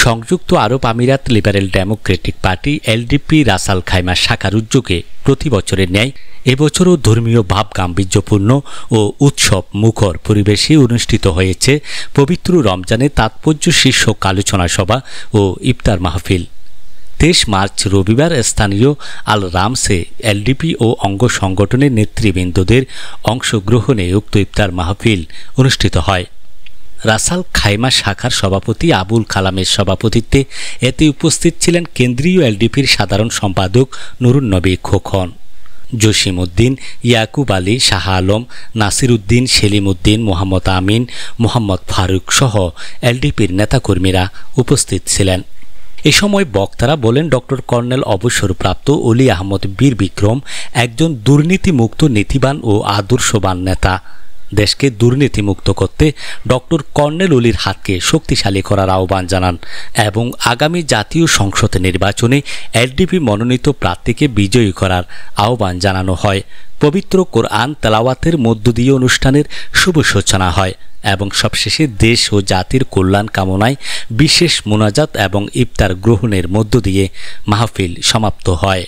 সংযুক্ত আরব আমিরাত liberal Democratic party LDP Russell Khaimah শাখার উদ্যোগে প্রতি বছরের ন্যায় এবছরও ধর্মীয় ভাব গাম্ভীর্যপূর্ণ ও উৎসব মুখর পরিবেশে অনুষ্ঠিত হয়েছে পবিত্র রমজানের তাৎপর্য শীর্ষক আলোচনা সভা ও ইফতার মাহফিল। 23 মার্চ রবিবার স্থানীয় আল রামসে এলডিপি ও অঙ্গ সংগঠনের নেতৃবৃন্দদের অংশগ্রহণে উক্ত ইফতার মাহফিল অনুষ্ঠিত হয়। রাসাল খাইমা শাখার সভাপতি আবুল কালামের সভাপতিত্বে এতে উপস্থিত ছিলেন কেন্দ্রীয় এলডিপির সাধারণ সম্পাদক নুরুন নবী খোকন, জসিম উদ্দিন, ইয়াকুব আলী, শাহ আলম, নাসির উদ্দিন, সেলিম উদ্দিন, মোহাম্মদ আমিন, মোহাম্মদ ফারুক সহ এলডিপির নেতাকর্মীরা উপস্থিত ছিলেন। এ সময় বক্তারা বলেন, ডক্টর কর্নেল অবসরপ্রাপ্ত অলি আহমদ বীর বিক্রম একজন দুর্নীতিমুক্ত নীতিবান ও আদর্শবান নেতা। দেশকে দুর্নীতিমুক্ত করতে ডক্টর কর্নেল অলির হাতকে শক্তিশালী করার আহ্বান জানান এবং আগামী জাতীয় সংসদ নির্বাচনে এলডিপি মনোনীত প্রার্থীকে বিজয়ী করার আহ্বান জানানো হয়। পবিত্র কোরআন তেলাওয়াতের মধ্য দিয়ে অনুষ্ঠানের শুভ সূচনা হয় এবং সবশেষে দেশ ও জাতির কল্যাণ কামনায় বিশেষ মোনাজাত এবং ইফতার গ্রহণের মধ্য দিয়ে মাহফিল সমাপ্ত হয়।